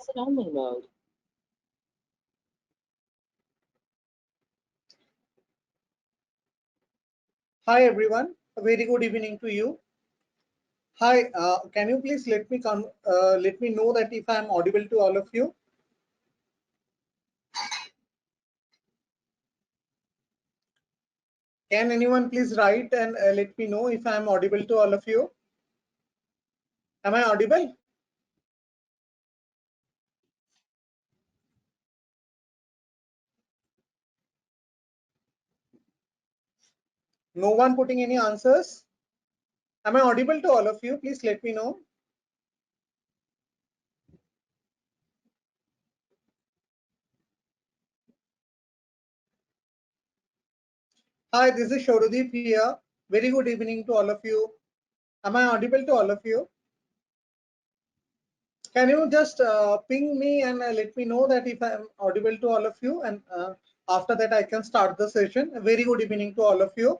listen only mode. Hi everyone, a very good evening to you. Hi, can you please let me know that if I am audible to all of you? Can anyone please write and let me know if I am audible to all of you? Am I audible? No one putting any answers? Am I audible to all of you? Please let me know. Hi, this is Shorudeep here. Very good evening to all of you. Am I audible to all of you? Can you just ping me and let me know that if I am audible to all of you, and after that I can start the session. A very good evening to all of you.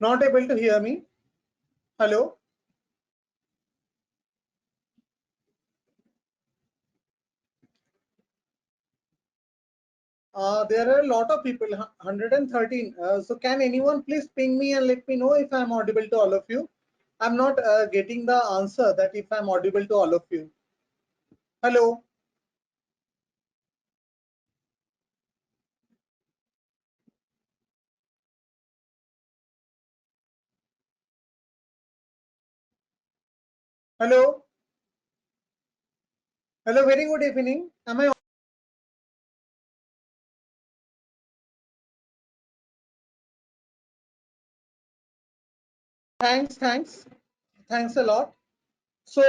Not able to hear me? Hello? There are a lot of people, 113. So can anyone please ping me and let me know if I'm audible to all of you? I'm not getting the answer that if I'm audible to all of you. Hello? Hello? Hello, very good evening. Am I? Thanks a lot. So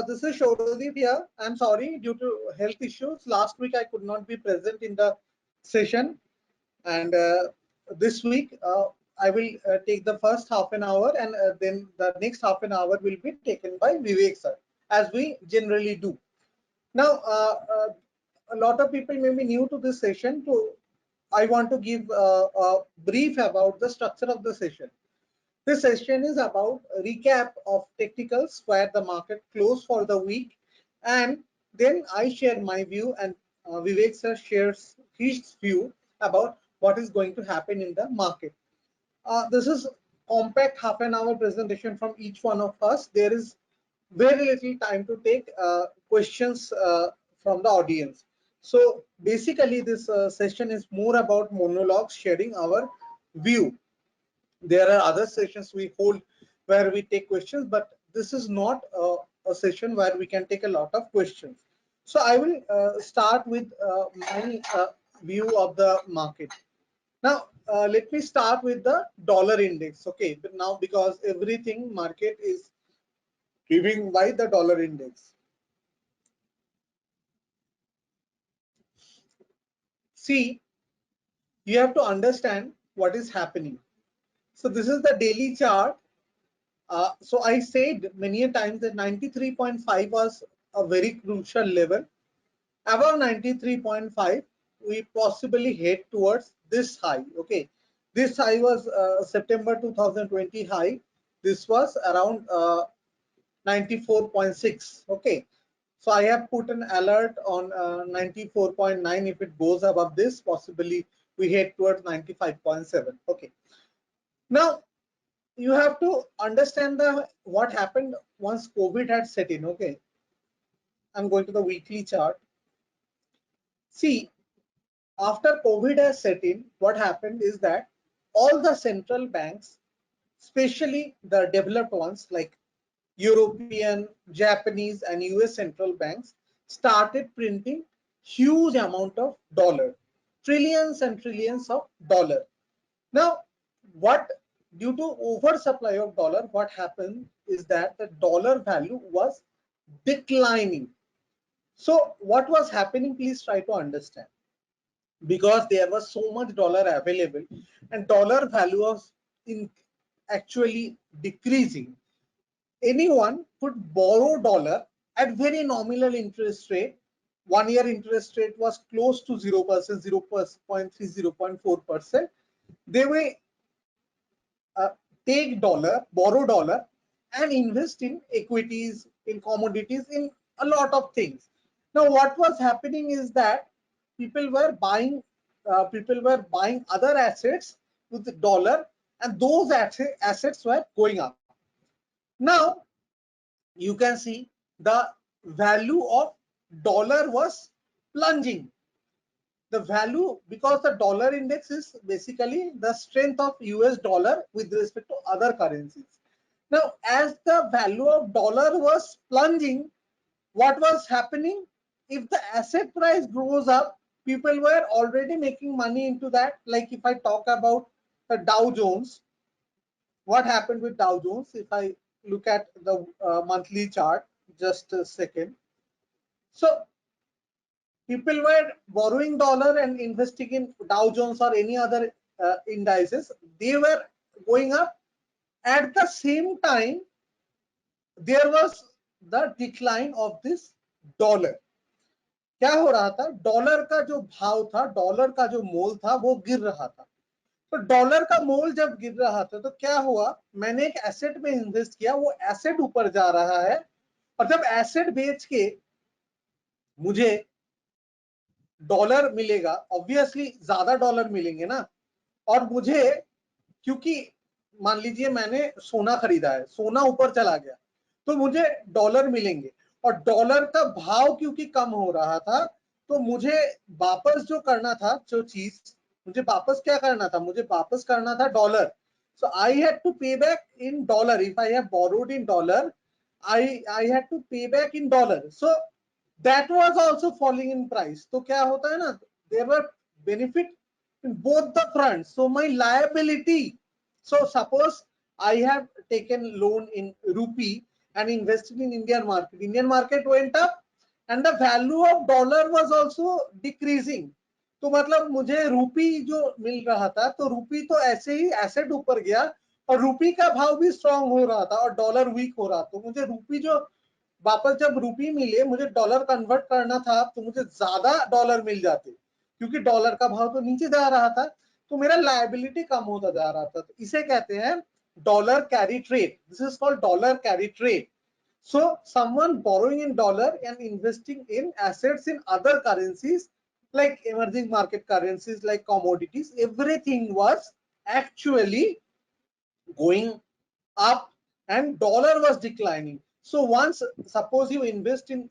this is Shorodip here. I'm sorry, due to health issues, last week I could not be present in the session, and this week I will take the first half an hour, and then the next half an hour will be taken by Vivek sir, as we generally do. Now, a lot of people may be new to this session, so I want to give a brief about the structure of the session. This session is about a recap of technicals where the market closed for the week, and then I share my view, and Vivek sir shares his view about what is going to happen in the market. This is compact half an hour presentation from each one of us. There is very little time to take questions from the audience. So basically this session is more about monologues, sharing our view. There are other sessions we hold where we take questions, but this is not a session where we can take a lot of questions. So I will start with my view of the market. Now let me start with the dollar index. Okay, but now because everything market is driven by the dollar index. See, you have to understand what is happening. So this is the daily chart. So I said many a times that 93.5 was a very crucial level. Above 93.5, we possibly head towards this high. Okay, this high was September 2020 high. This was around 94.6. Okay, so I have put an alert on 94.9. If it goes above this, possibly we head towards 95.7. Okay, now you have to understand the what happened once COVID had set in. Okay, I'm going to the weekly chart. See, after COVID has set in, what happened is that all the central banks, especially the developed ones like European, Japanese, and US central banks, started printing huge amount of dollar, trillions and trillions of dollar. Now, what due to oversupply of dollar, what happened is that the dollar value was declining. So what was happening? Please try to understand. Because there was so much dollar available and dollar value was in actually decreasing, anyone could borrow dollar at very nominal interest rate. 1 year interest rate was close to 0%, 0.3, 0.4%. They will take dollar, borrow dollar, and invest in equities, in commodities, in a lot of things. Now, what was happening is that people were buying other assets with the dollar, and those assets were going up. Now, you can see the value of dollar was plunging. The value, because the dollar index is basically the strength of US dollar with respect to other currencies. Now, as the value of dollar was plunging, what was happening? If the asset price grows up, people were already making money into that. Like if I talk about the Dow Jones, what happened with Dow Jones? If I look at the monthly chart, just a second. So people were borrowing dollar and investing in Dow Jones or any other indices. They were going up. At the same time, there was the decline of this dollar. क्या हो रहा था? Dollar का जो भाव था, dollar का जो मोल था, वो गिर रहा था. तो डॉलर का मोल जब गिर रहा था तो क्या हुआ? मैंने एक एसेट में इन्वेस्ट किया, वो एसेट ऊपर जा रहा है, और जब एसेट बेच के मुझे डॉलर मिलेगा, ऑब्वियसली ज्यादा डॉलर मिलेंगे ना. और मुझे, क्योंकि मान लीजिए मैंने सोना खरीदा है, सोना ऊपर चला गया, तो मुझे डॉलर मिलेंगे, और डॉलर का भाव क्योंकि कम हो रहा था, तो मुझे वापस जो करना था, जो चीज मुझे वापस क्या करना था, मुझे वापस करना था dollar. So I had to pay back in dollar. If I have borrowed in dollar, I had to pay back in dollar. So that was also falling in price. तो क्या होता है ना, there were benefit in both the fronts. So my liability, so suppose I have taken loan in rupee and invested in Indian market. Indian market went up and the value of dollar was also decreasing. तो मतलब मुझे रूपी जो मिल रहा था, तो रूपी तो ऐसे ही एसेट ऊपर गया, और रूपी का भाव भी स्ट्रांग हो रहा था और डॉलर वीक हो रहा. तो मुझे रूपी जो वापस जब रूपी मिले, मुझे डॉलर कन्वर्ट करना था, तो मुझे ज्यादा डॉलर मिल जाते, क्योंकि डॉलर का भाव तो नीचे जा रहा था, तो मेरा लायबिलिटी कम होता जा रहा था. तो इसे कहते हैं dollar carry trade. This is called dollar carry trade. So someone borrowing in dollar and investing in assets in other currencies like emerging market currencies like commodities, everything was actually going up and dollar was declining. So once, suppose you invest in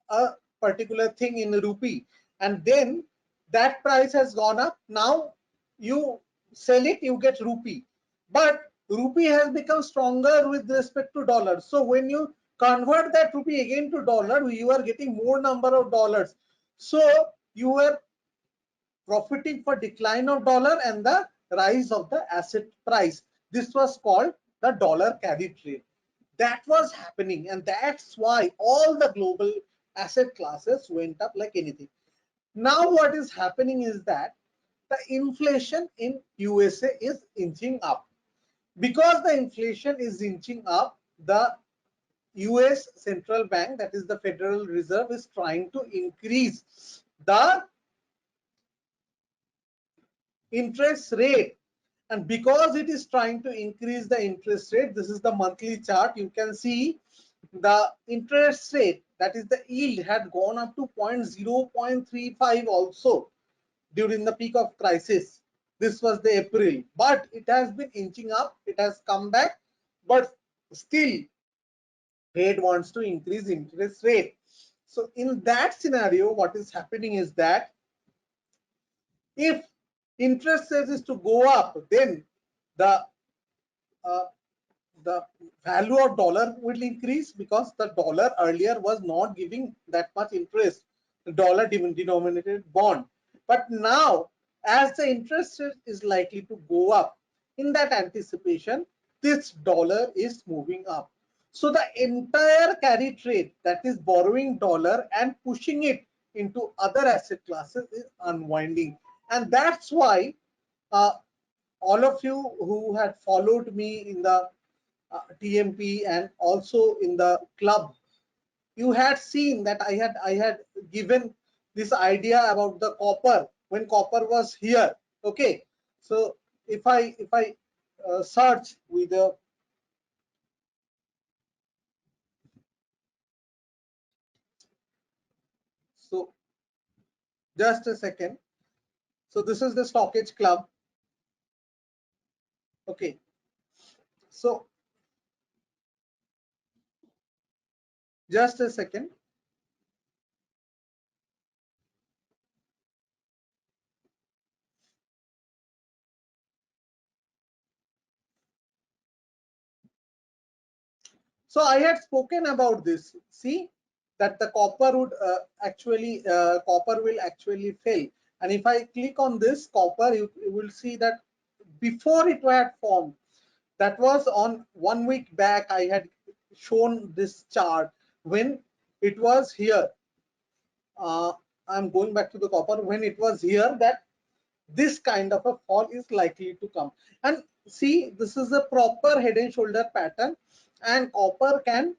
a particular thing in rupee and then that price has gone up, now you sell it, you get rupee, but rupee has become stronger with respect to dollar. So when you convert that rupee again to dollar, you are getting more number of dollars. So you are profiting for decline of dollar and the rise of the asset price. This was called the dollar carry trade. That was happening, and that's why all the global asset classes went up like anything. Now what is happening is that the inflation in USA is inching up. Because the inflation is inching up, the US central bank, that is the Federal Reserve, is trying to increase the interest rate. And because it is trying to increase the interest rate, this is the monthly chart, you can see the interest rate, that is the yield, had gone up to 0.35 also during the peak of crisis. This was the April, but it has been inching up, it has come back, but still Fed wants to increase interest rate. So in that scenario, what is happening is that if interest rate is to go up, then the uh, the value of dollar will increase, because the dollar earlier was not giving that much interest, the dollar denominated bond. But now, as the interest rate is likely to go up, in that anticipation, this dollar is moving up. So the entire carry trade, that is borrowing dollar and pushing it into other asset classes, is unwinding. And that's why uh, all of you who had followed me in the TMP and also in the club, you had seen that I had given this idea about the copper when copper was here. Okay, so if I search with the Just a second. So this is the stockage club. Okay. So just a second. So I had spoken about this. See that the copper would copper will actually fail. And if I click on this copper, you will see that before it had formed, that was on 1 week back. I had shown this chart when it was here. I'm going back to the copper when it was here, that this kind of a fall is likely to come. And see, this is a proper head and shoulder pattern, and copper can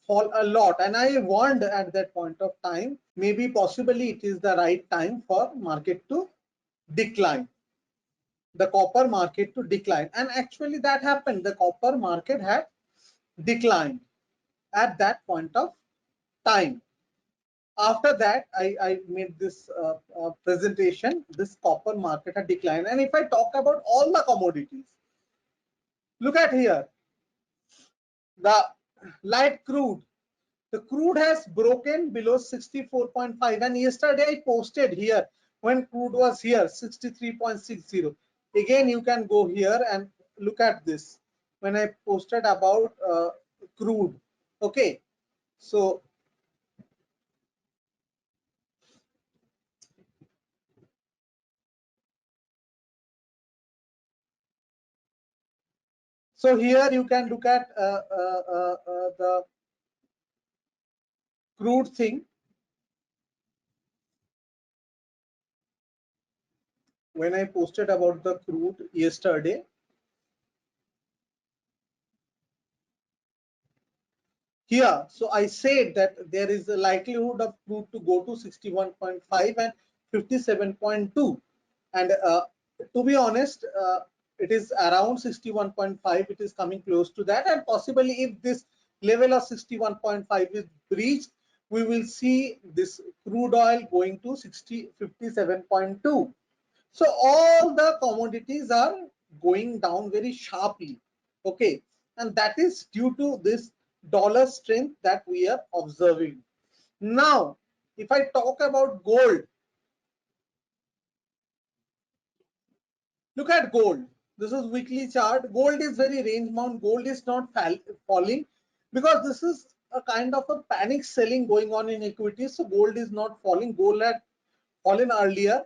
fall a lot. And I warned at that point of time, maybe possibly it is the right time for market to decline, the copper market to decline. And actually that happened. The copper market had declined at that point of time. After that, I made this presentation. This copper market had declined. And if I talk about all the commodities, look at here, the light crude. The crude has broken below 64.5, and yesterday I posted here when crude was here 63.60. Again, you can go here and look at this when I posted about crude. Okay, so here you can look at the crude thing when I posted about the crude yesterday. Here, so I said that there is a likelihood of crude to go to 61.5 and 57.2, and to be honest, it is around 61.5. It is coming close to that, and possibly if this level of 61.5 is breached, we will see this crude oil going to 57.2. So all the commodities are going down very sharply. Okay, and that is due to this dollar strength that we are observing. Now, if I talk about gold, look at gold. This is weekly chart. Gold is very range bound. Gold is not falling because this is a kind of a panic selling going on in equities. So gold is not falling. Gold had fallen earlier,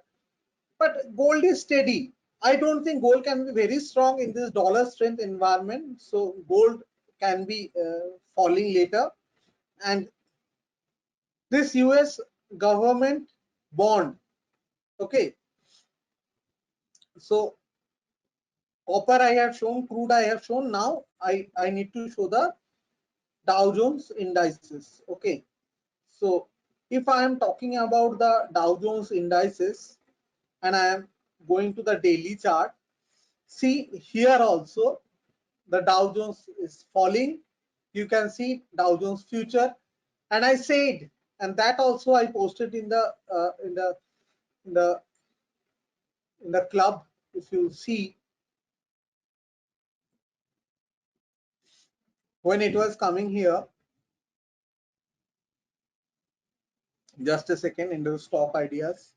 but gold is steady. I don't think gold can be very strong in this dollar strength environment. So gold can be falling later. And this US government bond. Okay. So copper I have shown, crude I have shown. Now I need to show the Dow Jones indices. Okay. So if I am talking about the Dow Jones indices and I am going to the daily chart, see here also the Dow Jones is falling. You can see Dow Jones future, and I said, and that also I posted in the in the in the club. If you see when it was coming here, just a second, in the stock ideas.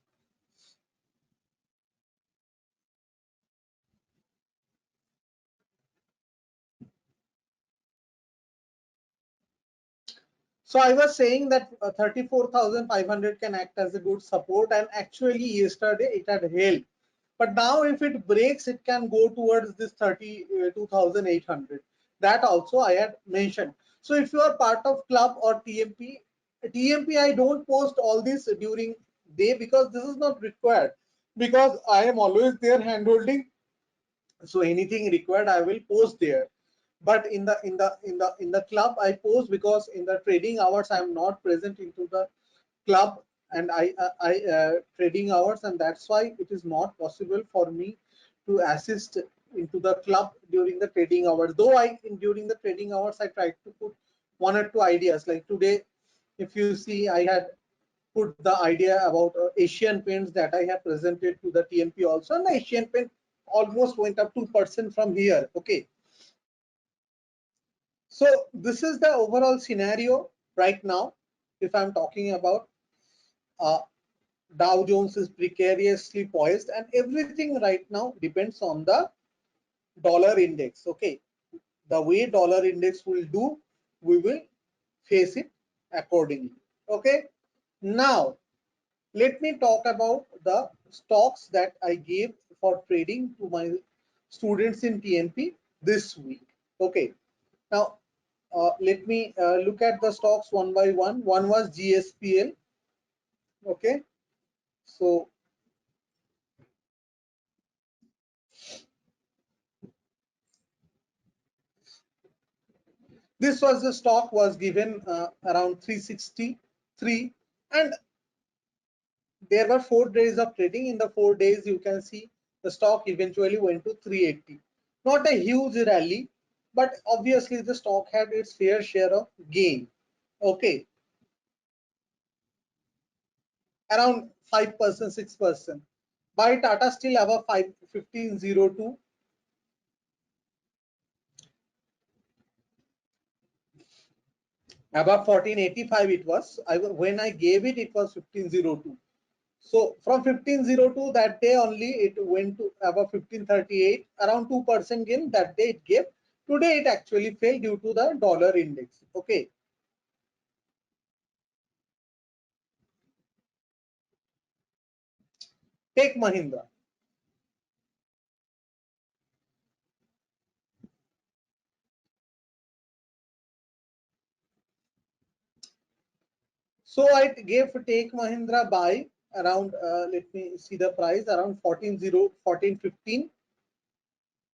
So I was saying that 34,500 can act as a good support, and actually yesterday it had held. But now if it breaks, it can go towards this 32,800. That also I had mentioned. So if you are part of club or TMP, I don't post all this during day because this is not required, because I am always there handholding. So anything required, I will post there. But in the club, I post because in the trading hours, I am not present into the club, and I trading hours, and that's why it is not possible for me to assist into the club during the trading hours. Though during the trading hours I tried to put one or two ideas. Like today, if you see, I had put the idea about Asian Paints that I have presented to the TMP also, and the Asian Paint almost went up 2% from here. Okay. So this is the overall scenario right now. If I'm talking about uh, Dow Jones is precariously poised, and everything right now depends on the dollar index. Okay, the way dollar index will do, we will face it accordingly. Okay, now let me talk about the stocks that I gave for trading to my students in TMP this week. Okay, now let me look at the stocks one by one. One was GSPL. Okay, so this was the stock was given around 363, and there were 4 days of trading. In the 4 days, you can see the stock eventually went to 380. Not a huge rally, but obviously the stock had its fair share of gain. Okay, around 5%, 6%. By Tata Steel above 1502. Above 1485 it was. When I gave it, it was 1502. So from 1502 that day only it went to above 1538, around 2% gain that day it gave. Today it actually fell due to the dollar index. Okay. Take Mahindra. So I gave Take Mahindra buy around let me see the price around 1415.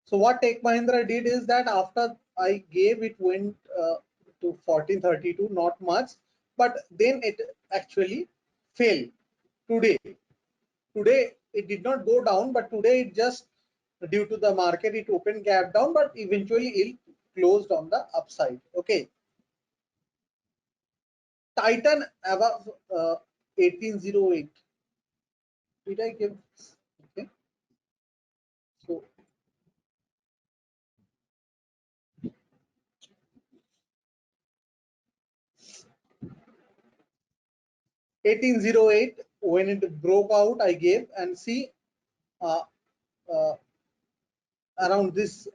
So what Take Mahindra did is that after I gave it went to 1432, not much, but then it actually fell today. Today it did not go down, but today it just due to the market it opened gap down, but eventually it closed on the upside. Okay. Titan above 1808. Did I give? Okay. So 1808 when it broke out, I gave and see uh, uh, around this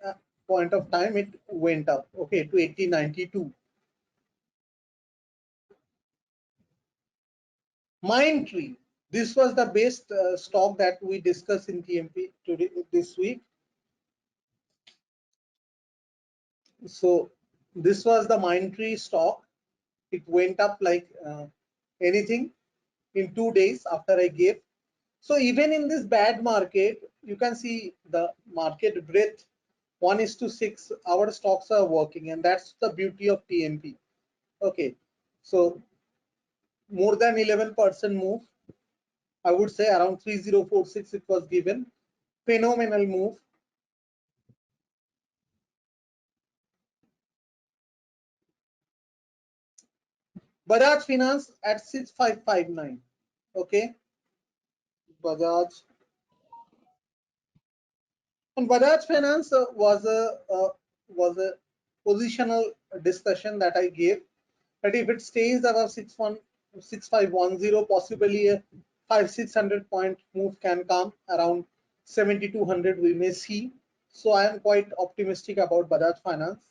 point of time it went up. Okay, to 1892. Mindtree. This was the best stock that we discussed in TMP today this week. So this was the Mindtree stock. It went up like anything in 2 days after I gave. So even in this bad market, you can see the market breadth 1:6. Our stocks are working, and that's the beauty of TMP. Okay, so more than 11% move. I would say around 3046 it was given. Phenomenal move. Bajaj Finance at 6559. Okay, Bajaj. And Bajaj Finance was a positional discussion that I gave that if it stays above 6510, possibly a 500-600 point move can come around 7200 we may see. So I am quite optimistic about Bajaj Finance.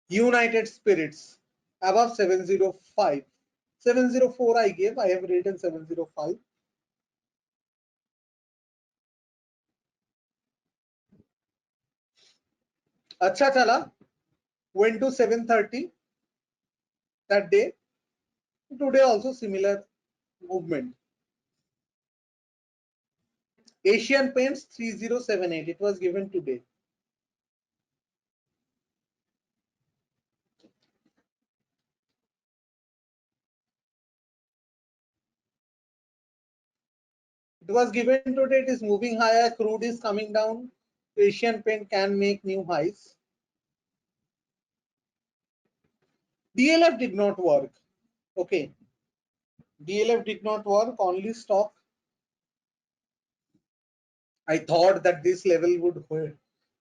United Spirits above 705. 704 I gave. I have written 705. Acha Chala went to 730 that day. Today also similar movement. Asian Paints 3078. It was given today. It was given today. It is moving higher. Crude is coming down. Asian Paint can make new highs. DLF did not work. Okay, DLF did not work. Only stock. I thought that this level would hold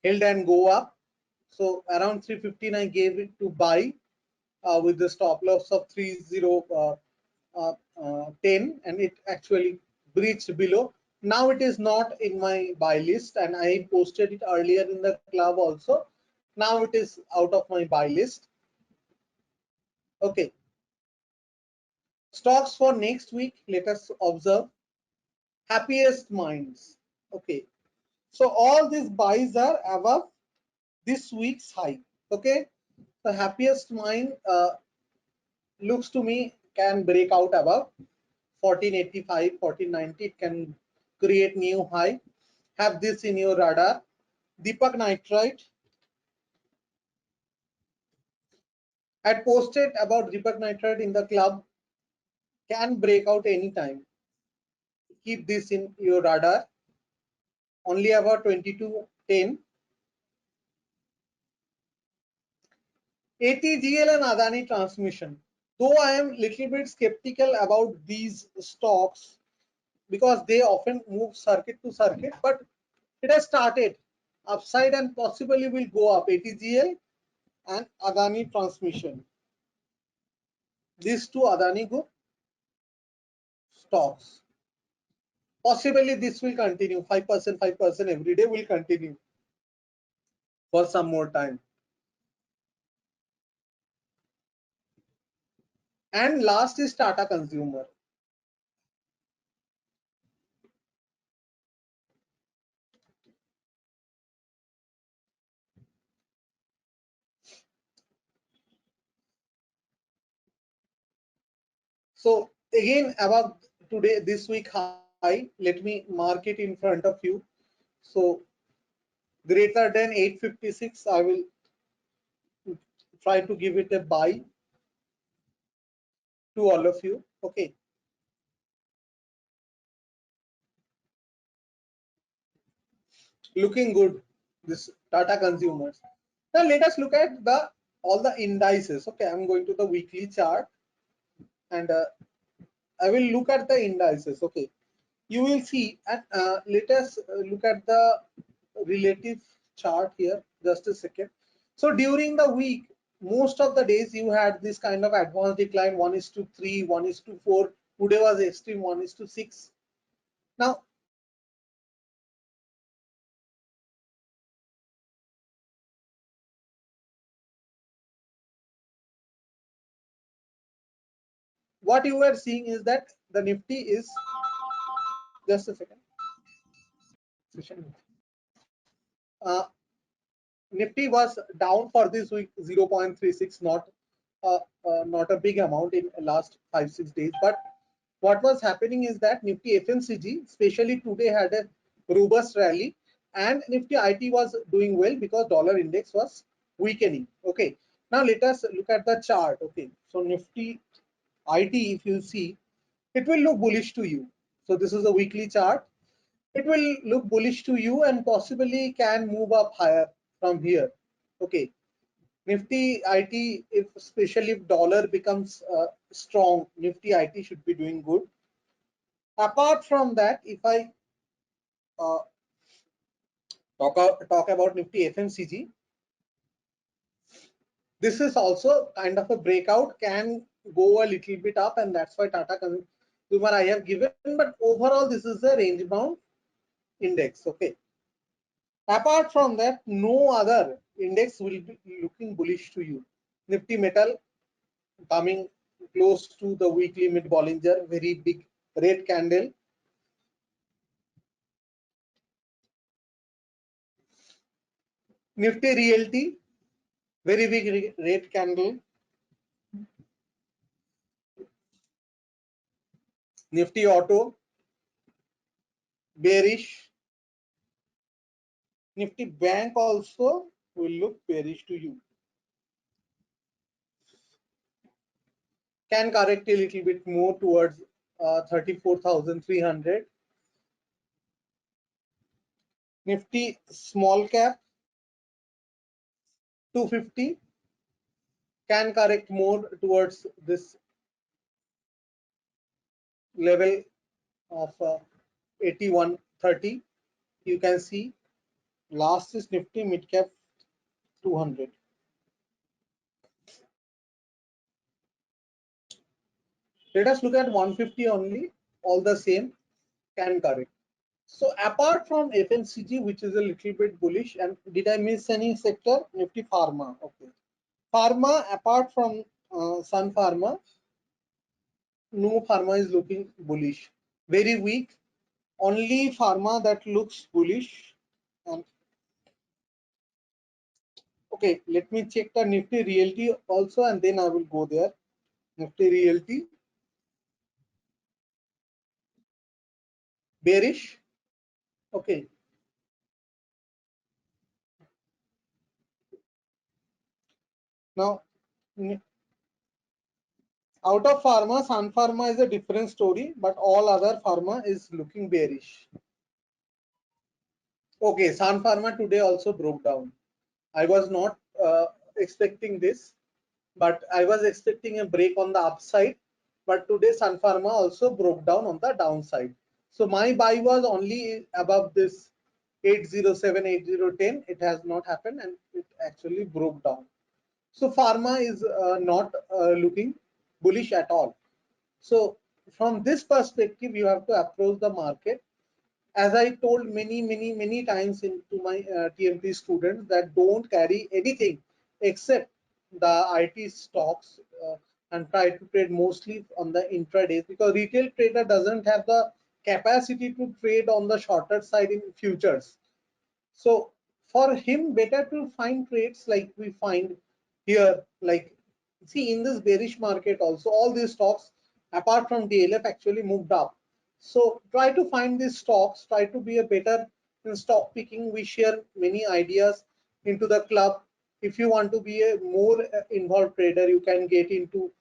and go up. So around 315, I gave it to buy with the stop loss of 3010, and it actually breached below. Now it is not in my buy list, and I posted it earlier in the club also. Now it is out of my buy list. Okay, stocks for next week. Let us observe. Happiest Minds. Okay, so all these buys are above this week's high. Okay, the Happiest Mind looks to me can break out above 1485, 1490. It can create new high. Have this in your radar. Deepak Nitrite. I had posted about Deepak Nitrite in the club. Can break out anytime. Keep this in your radar. Only about 2210. ATGL and Adani Transmission. Though I am little bit skeptical about these stocks because they often move circuit to circuit, but it has started upside and possibly will go up. ATGL and Adani Transmission. These two Adani Group stocks. Possibly this will continue 5%, 5% every day will continue for some more time. And last is Tata Consumer. So again about today this week high, let me mark it in front of you. So greater than 856, I will try to give it a buy to all of you. Okay. Looking good, this Tata Consumers. Now let us look at the all the indices. Okay, I'm going to the weekly chart, and I will look at the indices. Okay, you will see, and let us look at the relative chart here. Just a second. So during the week, most of the days you had this kind of advanced decline, 1:3, 1:4. Today was extreme, 1:6. Now what you are seeing is that the Nifty is, just a second. Uh, Nifty was down for this week 0.36, not a big amount in last 5-6 days. But what was happening is that Nifty FMCG, especially today, had a robust rally, and Nifty IT was doing well because dollar index was weakening. Okay, now let us look at the chart. Okay, so Nifty IT, if you see, it will look bullish to you. So this is a weekly chart. It will look bullish to you and possibly can move up higher from here. Okay, Nifty IT, if especially if dollar becomes strong, Nifty IT should be doing good. Apart from that, if I uh, talk about Nifty FMCG, this is also kind of a breakout, can go a little bit up, and that's why Tata Consumer I have given. But overall, this is a range bound index. Okay. Apart from that, no other index will be looking bullish to you. Nifty Metal coming close to the weekly mid Bollinger, very big red candle. Nifty Realty, very big red candle. Nifty Auto, bearish. Nifty Bank also will look bearish to you. Can correct a little bit more towards 34,300. Nifty Small Cap 250 can correct more towards this level of 8130. You can see last is Nifty mid cap 200. Let us look at 150 only. All the same can correct. So apart from FMCG, which is a little bit bullish, and did I miss any sector? Nifty Pharma. Okay. Pharma, apart from Sun Pharma, no pharma is looking bullish. Very weak. Only pharma that looks bullish. And okay, let me check the Nifty Realty also, and then I will go there. Nifty Realty, bearish. Okay. Now, out of pharma, Sun Pharma is a different story, but all other pharma is looking bearish. Okay, Sun Pharma today also broke down. I was not expecting this, but I was expecting a break on the upside. But today Sun Pharma also broke down on the downside. So my buy was only above this 807, 8010. It has not happened and it actually broke down. So pharma is not looking bullish at all. So from this perspective, you have to approach the market. As I told many times to my TMT students, that don't carry anything except the IT stocks and try to trade mostly on the intraday, because retail trader doesn't have the capacity to trade on the shorter side in futures. So for him, better to find trades like we find here. Like, see, in this bearish market also, all these stocks apart from DLF actually moved up. So try to find these stocks, try to be a better in stock picking. We share many ideas into the club. If you want to be a more involved trader, you can get into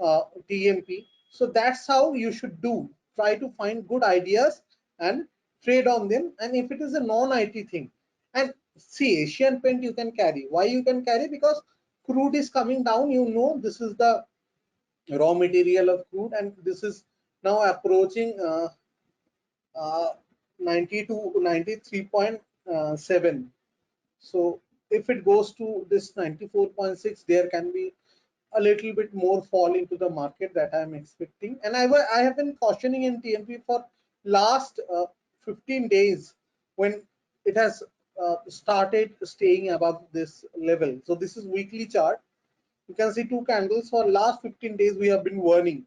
TMP. So that's how you should do. Try to find good ideas and trade on them. And if it is a non-IT thing, and see, Asian Paint you can carry. Why you can carry? Because crude is coming down. You know, this is the raw material of crude, and this is now approaching 90 to 93.7. So if it goes to this 94.6, there can be a little bit more fall into the market that I am expecting. And I have been cautioning in TMP for last 15 days when it has started staying above this level. So this is weekly chart. You can see two candles for last 15 days we have been warning,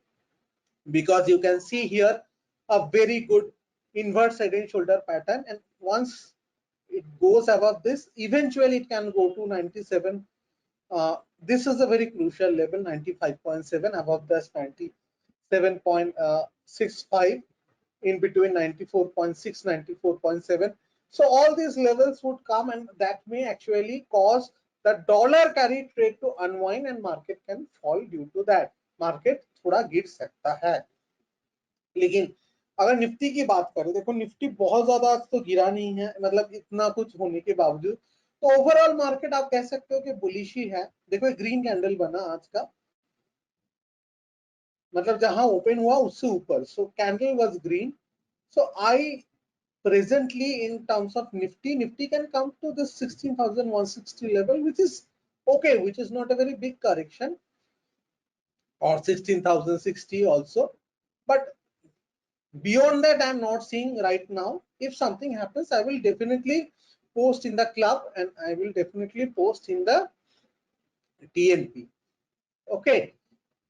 because you can see here a very good inverse head and shoulder pattern, and once it goes above this, eventually it can go to 97. This is a very crucial level, 95.7. Above this 97.65, in between 94.6, 94.7. So all these levels would come, and that may actually cause the dollar carry trade to unwind and market can fall due to that. Market थोड़ा गिर सकता है, लेकिन अगर Nifty की बात करें, देखो निफ्टी बहुत ज्यादा आज तो गिरा नहीं है, मतलब इतना कुछ होने के बावजूद। तो ओवरऑल मार्केट आप कह सकते हो कि बुलिश ही है। देखो ग्रीन कैंडल बना आज का, मतलब जहां ओपन हुआ उससे ऊपर, so candle was green. So I presently in terms of nifty can come to this 16,160 level, which is okay, which is not a very big correction, or 16,060 also, but beyond that I'm not seeing right now. If something happens, I will definitely post in the club and I will definitely post in the TNP. Okay,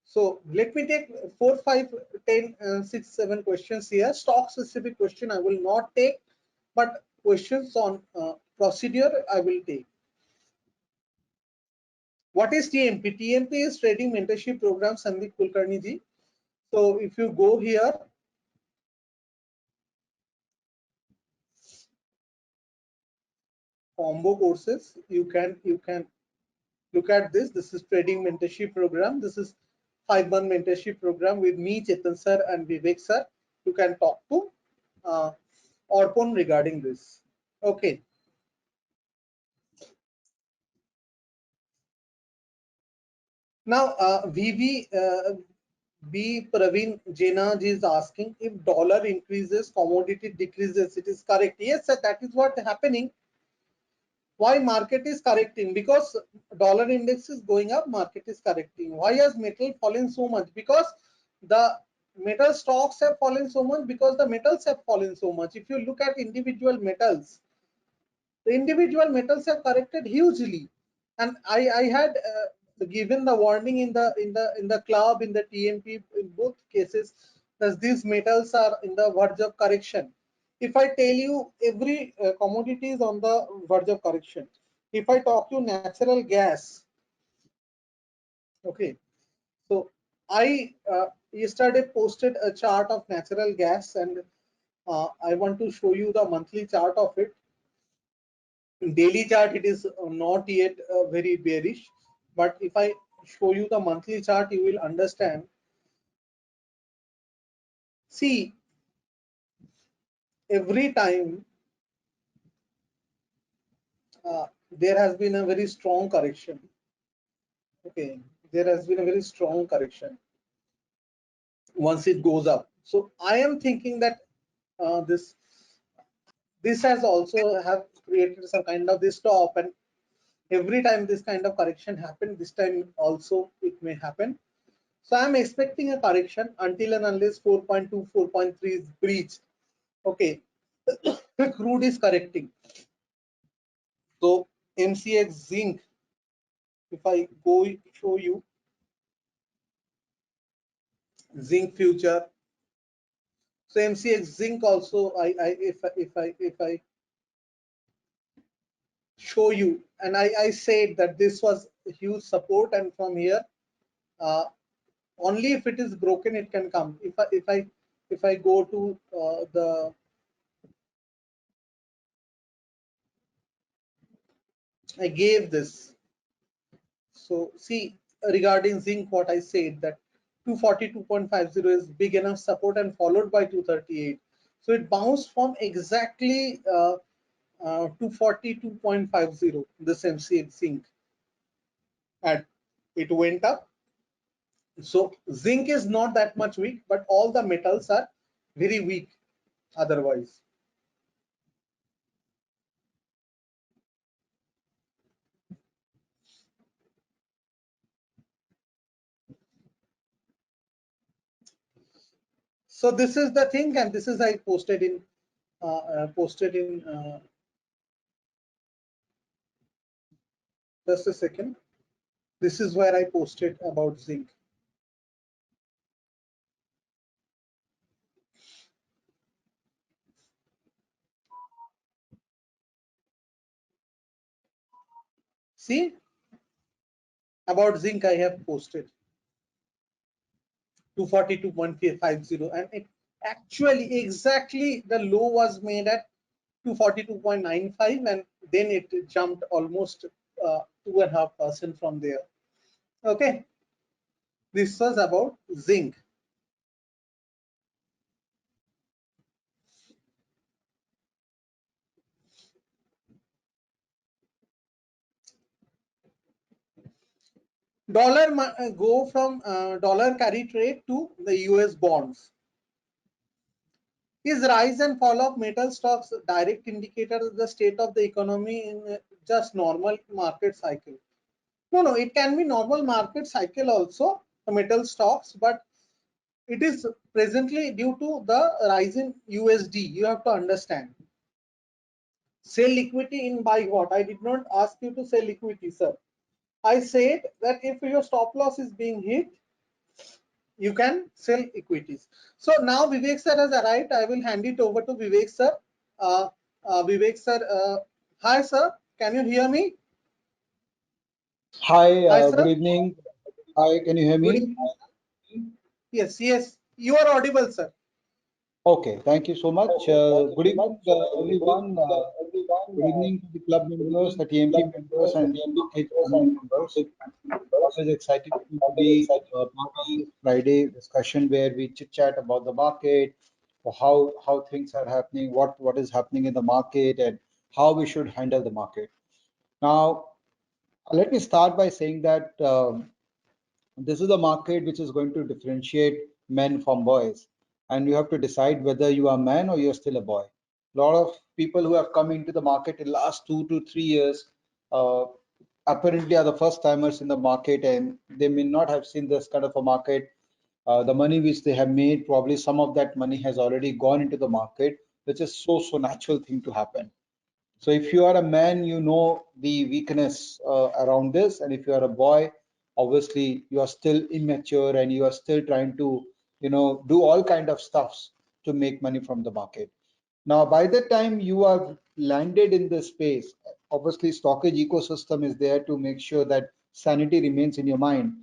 so let me take 4, 5, 10, 6, 7 questions here. Stock specific question I will not take, but questions on procedure I will take. What is TMP? TMP is Trading Mentorship Program, Sandeep Kulkarni ji. So if you go here, combo courses, you can look at this. This is Trading Mentorship Program. This is 5-month mentorship program with me, Chetan sir and Vivek sir. You can talk to Orpon regarding this. Okay. Now, VV B Praveen Jenaj is asking if dollar increases, commodity decreases. It is correct. Yes, sir, that is what happening. Why market is correcting? Because dollar index is going up, market is correcting. Why has metal fallen so much? Because the metal stocks have fallen so much, because the metals have fallen so much. If you look at individual metals, the individual metals have corrected hugely. And I had given the warning in the club, in the TMP, in both cases, that these metals are in the verge of correction. If I tell you every commodity is on the verge of correction, if I talk you natural gas, okay, so I yesterday posted a chart of natural gas, and I want to show you the monthly chart of it. In daily chart, it is not yet very bearish, but if I show you the monthly chart, you will understand. See, every time there has been a very strong correction. Okay, there has been a very strong correction once it goes up. So I am thinking that this has also have created some kind of this top, and every time this kind of correction happen, this time also it may happen. So I'm expecting a correction until and unless 4.2, 4.3 is breached. Okay, the crude is correcting. So MCX zinc, if I go show you zinc future. So MCX zinc also, if I show you, and I said that this was a huge support, and from here, uh, only if it is broken it can come. If I go to the, I gave this. So see, regarding zinc, what I said, that 242.50 is big enough support and followed by 238. So it bounced from exactly 242.50, this MCX zinc, and it went up. So zinc is not that much weak, but all the metals are very weak otherwise. So this is the thing, and this is I posted in just a second. This is where I posted about zinc. See, about zinc I have posted 242.50, and it actually exactly the low was made at 242.95, and then it jumped almost 2.5% from there. Okay, this was about zinc. Dollar go from dollar carry trade to the US bonds. Is rise and fall of metal stocks direct indicator of the state of the economy in just normal market cycle? No, no, it can be normal market cycle also, the metal stocks, but it is presently due to the rise in USD. You have to understand. Sell liquidity in buy what? I did not ask you to sell liquidity, sir. I said that if your stop loss is being hit, you can sell equities. So now Vivek sir has arrived. I will hand it over to Vivek sir. Vivek sir, hi sir, can you hear me? Hi, Hi good sir. evening. Hi, can you hear Good me? evening. Yes, yes, you are audible, sir. Okay, thank you so much. Good evening, everyone. Good evening to the club members, the TMT members, and the market family members. Always excited to be part of this Friday discussion where we chit chat about the market, or how things are happening, what is happening in the market, and how we should handle the market. Now, let me start by saying that. This is a market which is going to differentiate men from boys, and you have to decide whether you are a man or you're still a boy. A lot of people who have come into the market in the last 2 to 3 years uh, apparently are the first timers in the market, and they may not have seen this kind of a market. The money which they have made, probably some of that money has already gone into the market, which is so natural thing to happen. So if you are a man, you know the weakness around this, and if you are a boy, obviously you are still immature and you are still trying to, do all kind of stuffs to make money from the market. Now, by the time you are landed in this space, obviously stockage ecosystem is there to make sure that sanity remains in your mind.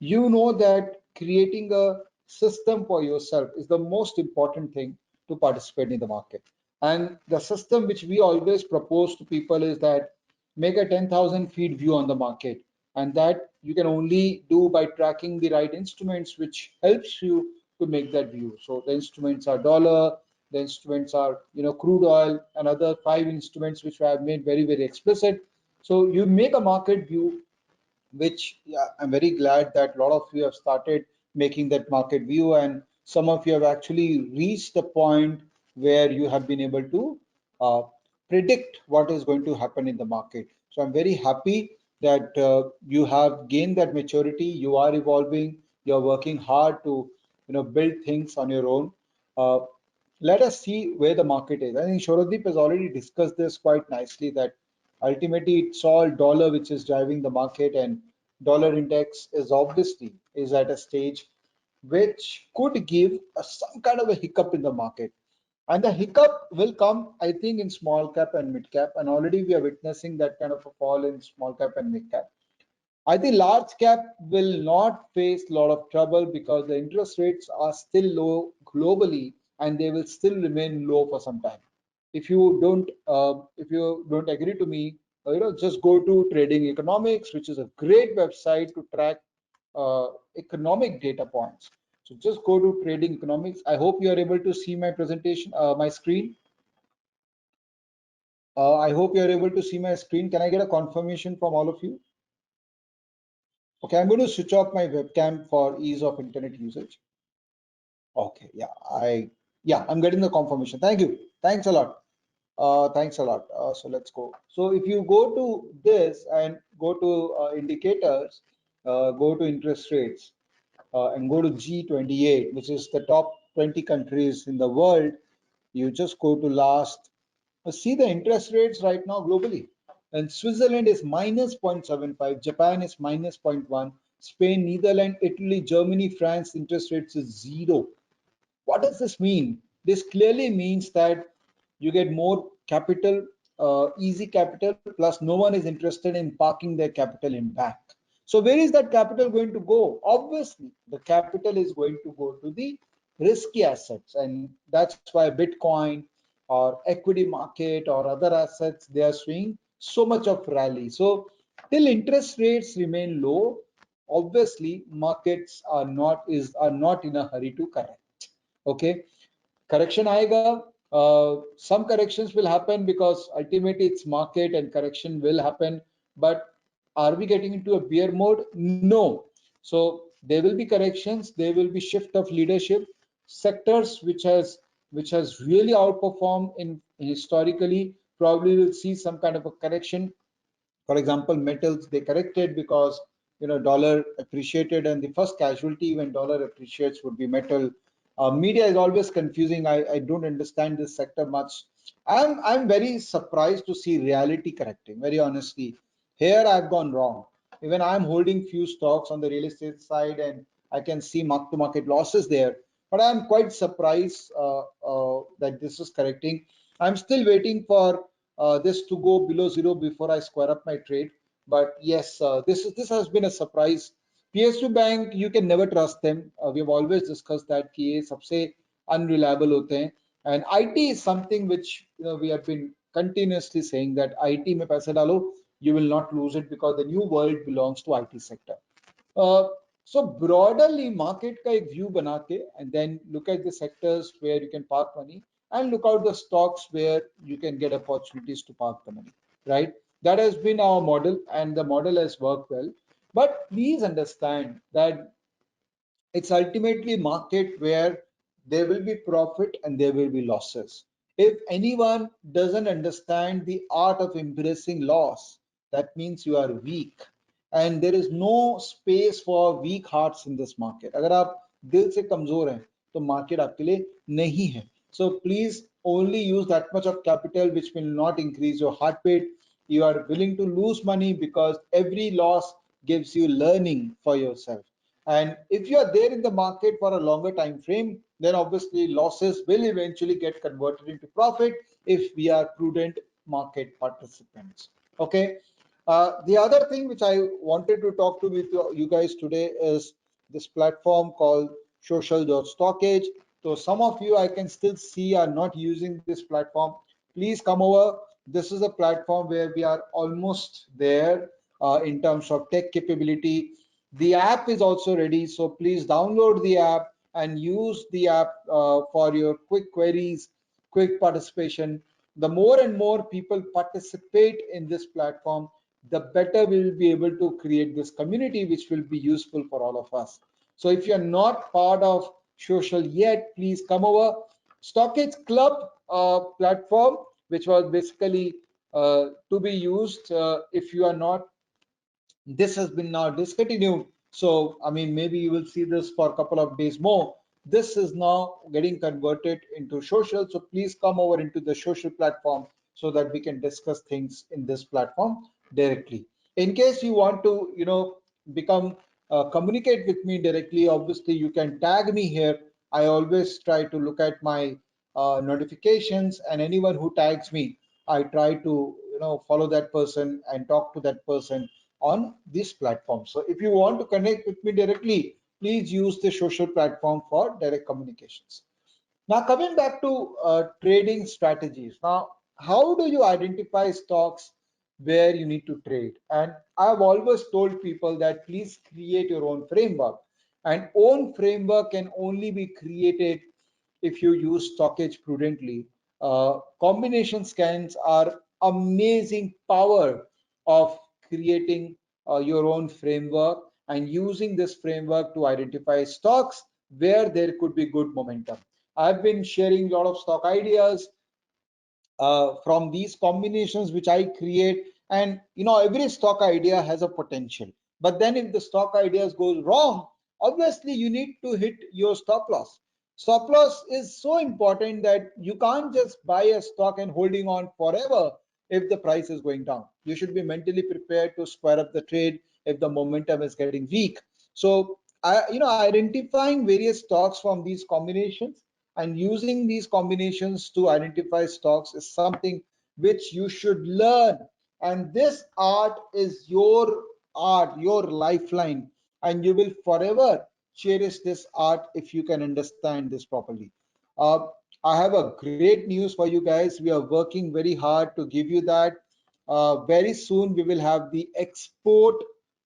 You know that creating a system for yourself is the most important thing to participate in the market. And the system which we always propose to people is that make a 10,000 feet view on the market. And that you can only do by tracking the right instruments, which helps you to make that view. So the instruments are dollar, the instruments are, crude oil and other 5 instruments which I have made very explicit. So you make a market view, which, yeah, I'm very glad that a lot of you have started making that market view, and some of you have actually reached the point where you have been able to uh, predict what is going to happen in the market. So I'm very happy that you have gained that maturity. You are evolving. You're working hard to, build things on your own. Uh, Let us see where the market is. I think Shoradip has already discussed this quite nicely, that ultimately it's all dollar which is driving the market, and dollar index is obviously is at a stage which could give some kind of a hiccup in the market. And the hiccup will come, I think, in small cap and mid cap, and already we are witnessing that kind of a fall in small cap and mid cap. I think large cap will not face a lot of trouble because the interest rates are still low globally, and they will still remain low for some time. If you don't agree to me, just go to Trading Economics, which is a great website to track economic data points. So just go to Trading Economics. I hope you are able to see my presentation, my screen. I hope you are able to see my screen. Can I get a confirmation from all of you? Okay, I'm going to switch off my webcam for ease of internet usage. Okay, yeah, I'm getting the confirmation. Thank you. Thanks a lot. Thanks a lot. So let's go. So if you go to this and go to indicators, go to interest rates, and go to G28, which is the top 20 countries in the world. You just go to last. See the interest rates right now globally. And Switzerland is minus 0.75, Japan is minus 0.1, Spain, Netherlands, Italy, Germany, France, interest rates is zero. What does this mean? This clearly means that you get more capital, easy capital, plus no one is interested in parking their capital in bank. So where is that capital going to go? Obviously, the capital is going to go to the risky assets, and that's why Bitcoin or equity market or other assets, they are seeing so much of rally. So till interest rates remain low, obviously markets are not in a hurry to correct. Okay, correction aega. Some corrections will happen because ultimately it's market and correction will happen. But are we getting into a bear mode? No. So there will be corrections. There will be shift of leadership. Sectors which has really outperformed in historically probably will see some kind of a correction. For example, metals, they corrected because dollar appreciated, and the first casualty when dollar appreciates would be metal. Media is always confusing. I don't understand this sector much. I'm very surprised to see reality correcting, very honestly. Here I've gone wrong. Even I'm holding few stocks on the real estate side, and I can see mark to market losses there, but I'm quite surprised that this is correcting. I'm still waiting for this to go below zero before I square up my trade. But yes, this has been a surprise. PSU Bank, you can never trust them. We have always discussed that कि ये सबसे unreliable होते हैं. And IT is something which we have been continuously saying that IT में पैसे डालो, you will not lose it because the new world belongs to IT sector. So broadly market का एक view बना के, and then look at the sectors where you can park money, and look out the stocks where you can get opportunities to park the money, right? That has been our model, and the model has worked well. But please understand that it's ultimately market where there will be profit and there will be losses. If anyone doesn't understand the art of embracing loss, that means you are weak, and there is no space for weak hearts in this market. अगर आप दिल से कमजोर हैं तो market आपके लिए नहीं है. So please only use that much of capital which will not increase your heart rate. You are willing to lose money because every loss gives you learning for yourself. And if you are there in the market for a longer time frame, then obviously losses will eventually get converted into profit if we are prudent market participants. Okay. The other thing which I wanted to talk to with you guys today is this platform called social.stockage. So some of you I can still see are not using this platform. Please come over. This is a platform where we are almost there in terms of tech capability. The app is also ready, so please download the app and use the app for your quick queries, quick participation. The more and more people participate in this platform, the better we will be able to create this community, which will be useful for all of us. So if you're not part of social yet, please come over. Stockage Club platform, which was basically to be used if you are not, this has been now discontinued. So I mean, maybe you will see this for a couple of days more. This is now getting converted into social, so please come over into the social platform so that we can discuss things in this platform directly. In case you want to, you know, become communicate with me directly, obviously you can tag me here. I always try to look at my notifications, and anyone who tags me, I try to, you know, follow that person and talk to that person on this platform. So if you want to connect with me directly, please use the social platform for direct communications. Now coming back to trading strategies. Now, how do you identify stocks where you need to trade? And I've always told people that please create your own framework, and own framework can only be created if you use stockage prudently. Combination scans are amazing power of creating your own framework and using this framework to identify stocks where there could be good momentum. I've been sharing a lot of stock ideas from these combinations which I create, and you know, every stock idea has a potential, but then if the stock ideas goes wrong, obviously you need to hit your stop loss. Stop loss is so important that you can't just buy a stock and holding on forever if the price is going down. You should be mentally prepared to square up the trade if the momentum is getting weak. So you know, identifying various stocks from these combinations and using these combinations to identify stocks is something which you should learn, and this art is your art, your lifeline, and you will forever cherish this art if you can understand this properly. uh, I have a great news for you guys. We are working very hard to give you that. Very soon we will have the export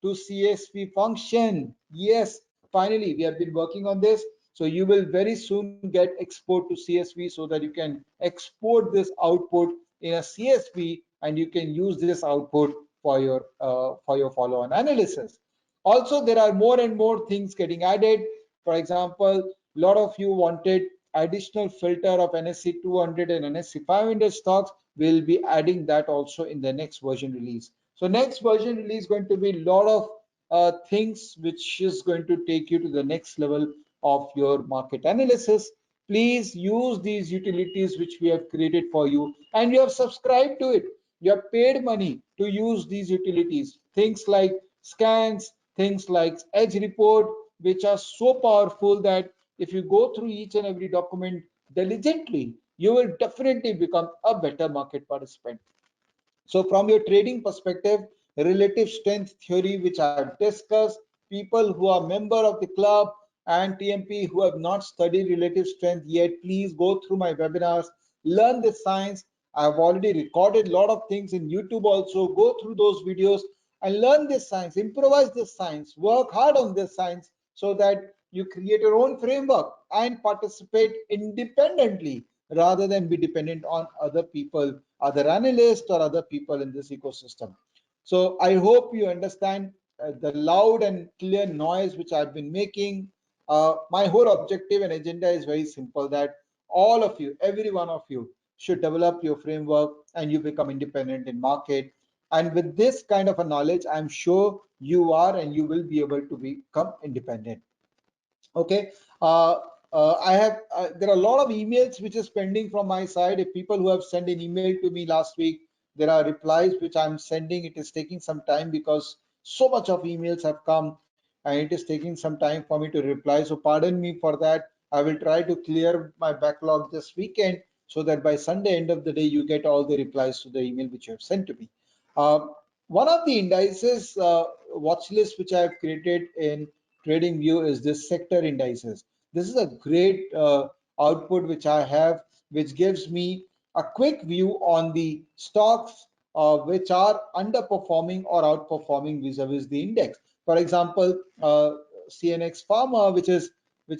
to CSV function. Yes, finally we have been working on this, so you will very soon get export to CSV so that you can export this output in a CSV and you can use this output for your follow-on analysis. Also, there are more and more things getting added. For example, a lot of you wanted additional filter of NSE 200 and NSE 500 stocks. We'll be adding that also in the next version release. So next version release is going to be a lot of things which is going to take you to the next level of your market analysis. Please use these utilities which we have created for you, and you have subscribed to it. You have paid money to use these utilities. Things like scans, things like edge report, which are so powerful that if you go through each and every document diligently, you will definitely become a better market participant. So from your trading perspective, relative strength theory, which I've discussed, people who are member of the club and TMP who have not studied relative strength yet, please go through my webinars, learn the science. I've already recorded a lot of things in YouTube also. Go through those videos and learn this science, improvise this science, work hard on this science so that you create your own framework and participate independently rather than be dependent on other people, other analysts or other people in this ecosystem. So I hope you understand the loud and clear noise which I've been making. My whole objective and agenda is very simple, that all of you, every one of you, should develop your framework and you become independent in market. And with this kind of a knowledge, I'm sure you are and you will be able to become independent. Okay. I have there are a lot of emails which is pending from my side. If people who have sent an email to me last week, there are replies which I'm sending. It is taking some time because so much of emails have come and it is taking some time for me to reply. So pardon me for that. I will try to clear my backlog this weekend so that by Sunday end of the day you get all the replies to the email which you have sent to me. Uh, One of the indices watch list which I have created in TradingView is this sector indices. This is a great output which I have, which gives me a quick view on the stocks which are underperforming or outperforming vis-a-vis the index. For example, CNX Pharma, which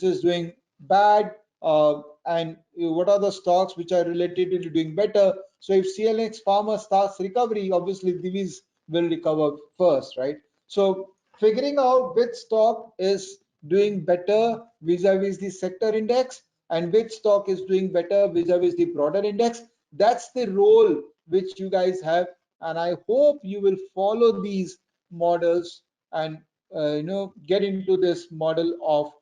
is doing bad, and what are the stocks which are related to doing better. So if CNX Pharma starts recovery, obviously these will recover first, right? So figuring out which stock is doing better vis-a-vis the sector index and which stock is doing better vis-a-vis the broader index, that's the role which you guys have, and I hope you will follow these models and get into this model of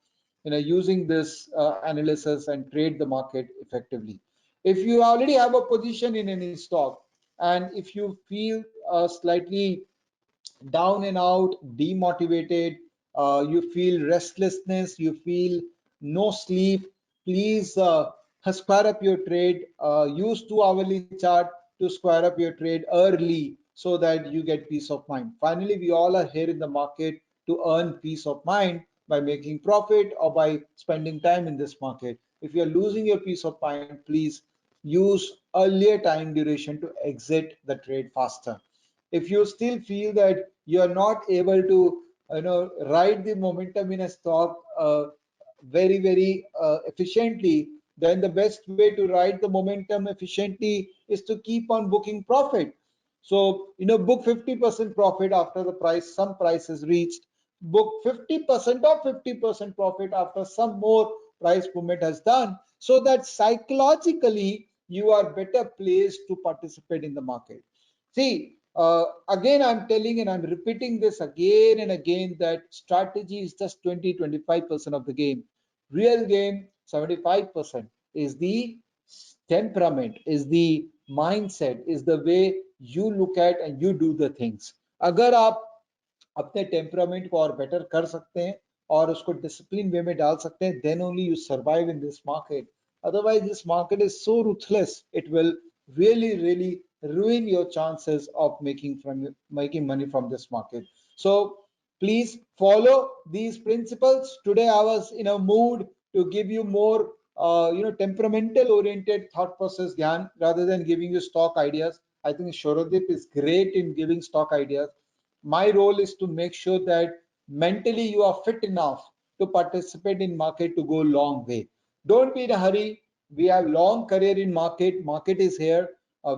using this analysis and trade the market effectively. If you already have a position in any stock and if you feel slightly down and out, demotivated, you feel restlessness, you feel no sleep, please square up your trade. Use 2 hourly chart to square up your trade early so that you get peace of mind. Finally, we all are here in the market to earn peace of mind by making profit or by spending time in this market. If you're losing your peace of mind, please use earlier time duration to exit the trade faster. If you still feel that you are not able to ride the momentum in a stock very efficiently, then the best way to ride the momentum efficiently is to keep on booking profit. So book 50% profit after the price, some price is reached, book 50% or 50% profit after some more price movement has done, so that psychologically you are better placed to participate in the market. See, again, I'm telling and I'm repeating this again and again that strategy is just 20-25% of the game. Real game, 75% is the temperament, is the mindset, is the way you look at and you do the things. अगर आप अपने temperament को और better कर सकते हैं और उसको डिसिप्लिन वे में डाल सकते हैं, then only you survive in this market. Otherwise, this market is so ruthless, it will really ruin your chances of making money from this market. So please follow these principles. Today I was in a mood to give you more temperamental oriented thought process gyan rather than giving you stock ideas. I think Shorodip is great in giving stock ideas. My role is to make sure that mentally you are fit enough to participate in market to go long way. Don't be in a hurry. We have long career in market. Market is here.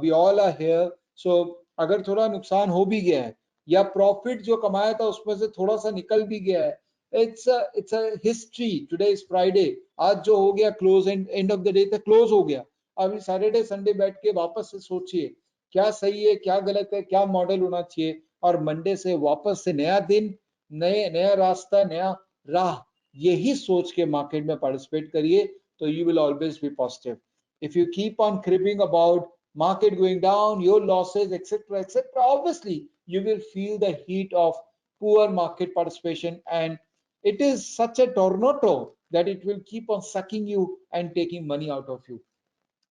We all are here. So अगर थोड़ा नुकसान हो भी गया है या profit जो कमाया था उसमें से थोड़ा सा निकल भी गया है, it's a history. Today is Friday. आज जो हो गया close end of the day तक क्लोज हो गया. अभी सैटरडे संडे बैठ के वापस से सोचिए क्या सही है, क्या गलत है, क्या मॉडल होना चाहिए, और मंडे से वापस से नया दिन, नया रास्ता, नया राह, यही सोच के मार्केट में पार्टिसिपेट करिए तो you will always be positive. If you keep on cribbing about market going down, your losses, etc., obviously you will feel the heat of poor market participation, and it is such a tornado that it will keep on sucking you and taking money out of you.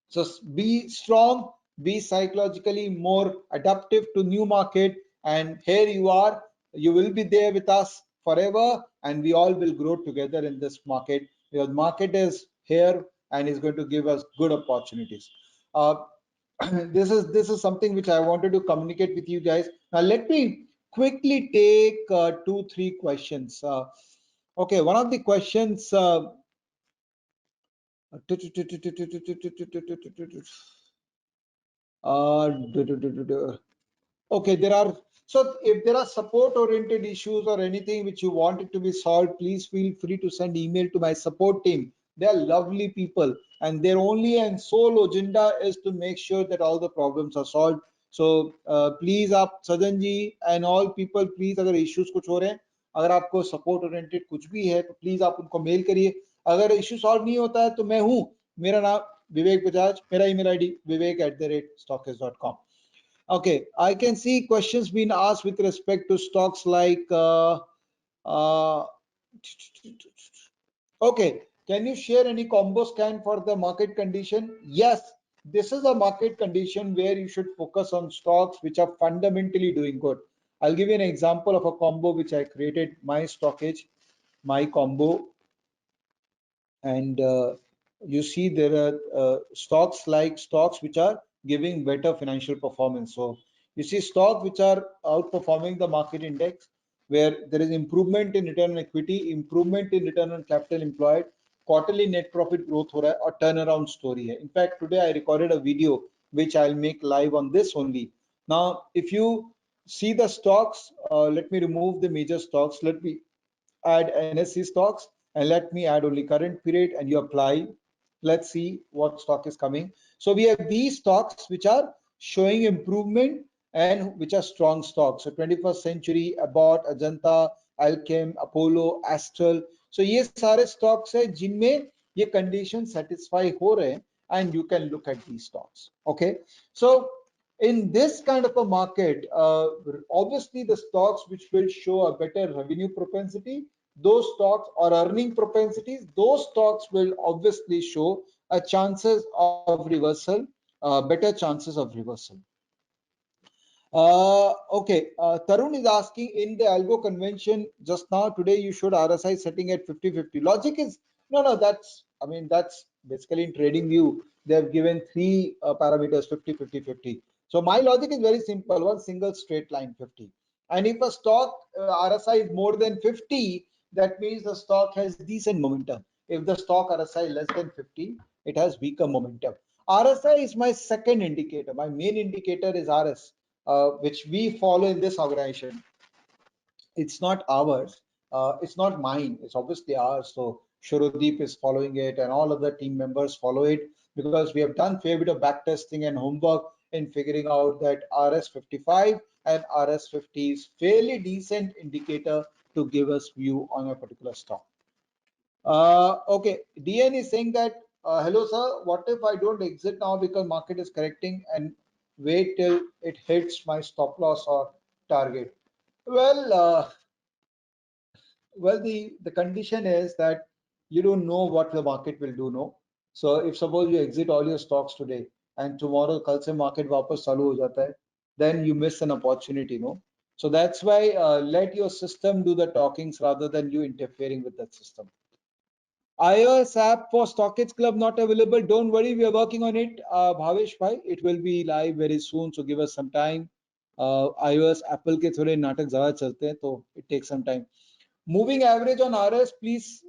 So be strong, be psychologically more adaptive to new market, and here you are. You will be there with us forever, and we all will grow together in this market. Because market is here and is going to give us good opportunities. Uh, this is something which I wanted to communicate with you guys. Now let me quickly take 2-3 questions. Okay, one of the questions. Uh, Okay, so if there are support oriented issues or anything which you want it to be solved, please feel free to send email to my support team. They are lovely people and their only and sole agenda is to make sure that all the problems are solved. So please आप सजन जी and all people please अगर issues कुछ हो रहे हैं, अगर आपको support oriented कुछ भी है तो please आप उनको mail करिए. अगर issue solve नहीं होता है तो मैं हूँ, मेरा नाम विवेक बजाज, मेरा email ID vivek@stockist.com. Okay, I can see questions being asked with respect to stocks like uh, okay, can you share any combo scan for the market condition? Yes, this is a market condition where you should focus on stocks which are fundamentally doing good. I'll give you an example of a combo which I created, my stockage, my combo, and you see there are stocks which are giving better financial performance. So you see stocks which are outperforming the market index, where there is improvement in return on equity, improvement in return on capital employed, quarterly net profit growth हो रहा है और turnaround story है. In fact, today I recorded a video which I'll make live on this only. Now, if you see the stocks, let me remove the major stocks. Let me add NSE stocks and let me add only current period and you apply. Let's see what stock is coming. So we have these stocks which are showing improvement and which are strong stocks. So 21st Century, Abbott, Ajanta, Alchem, Apollo, Astral. So ये सारे stocks है जिनमें ये condition satisfy हो रहे हैं and you can look at these stocks. Okay, so in this kind of a market, obviously the stocks which will show a better revenue propensity, those stocks or earning propensities, those stocks will obviously show a chances of reversal, better chances of reversal. Okay, Tarun is asking in the algo convention just now today you showed RSI setting at 50-50. Logic is no, that's that's basically in trading view they have given three parameters 50-50-50. So my logic is very simple, one single straight line 50. And if a stock RSI is more than 50, that means the stock has decent momentum. If the stock RSI less than 50, it has weaker momentum. RSI is my second indicator. My main indicator is RS. Which we follow in this organization. It's not ours, it's not mine, it's obviously ours. So Shurodeep is following it and all other team members follow it because we have done fair bit of back testing and homework in figuring out that RS55 and RS50 is fairly decent indicator to give us view on a particular stock. Okay, DN is saying that hello sir, what if I don't exit now because market is correcting and wait till it hits my stop loss or target? Well, the condition is that you don't know what the market will do, no. So if suppose you exit all your stocks today and tomorrow kal se market वापस चालू हो जाता है, then you miss an opportunity, no. So that's why let your system do the talkings rather than you interfering with that system. iOS app for Stockage Club not available. Don't worry, we are working on it. Bhavesh bhai, it will be live very soon, so give us some time. iOS Apple के थोड़े नाटक ज़्यादा चलते हैं, तो it takes some time. Moving average on RS, please.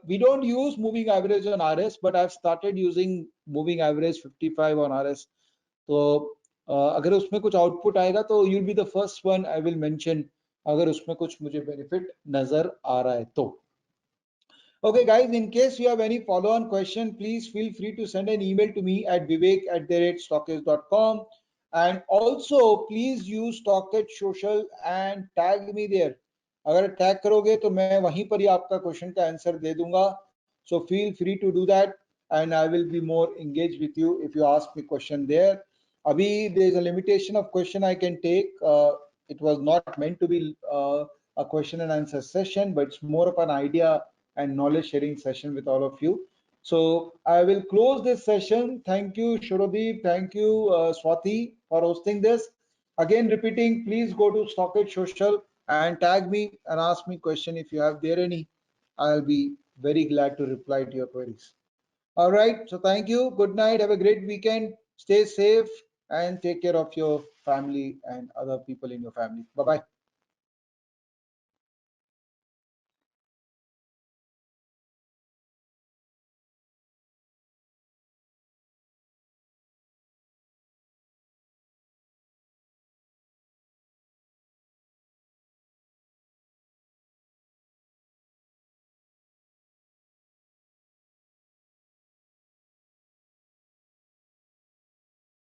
We don't use moving average on RS, but I've started using moving average 55 on RS. तो अगर उसमें कुछ output आएगा तो you'll be the first one I will mention. अगर उसमें कुछ मुझे benefit नजर आ रहा है तो. Okay, guys, in case you have any follow-on question, please feel free to send an email to me at vivek@stockage.com. And also, please use Stockage Social and tag me there. अगर tag करोगे तो मैं वहीं पर ही आपका question का answer दे दूंगा. So feel free to do that, and I will be more engaged with you if you ask me question there. Abhi, there is a limitation of question I can take. It was not meant to be a question and answer session, but it's more of an idea and knowledge sharing session with all of you. So I will close this session. Thank you, Shurodeep. Thank you, Swati, for hosting this. Again, repeating, please go to Stockage Social and tag me and ask me question if you have there any. I'll be very glad to reply to your queries. All right. So thank you. Good night. Have a great weekend. Stay safe and take care of your family and other people in your family. Bye-bye.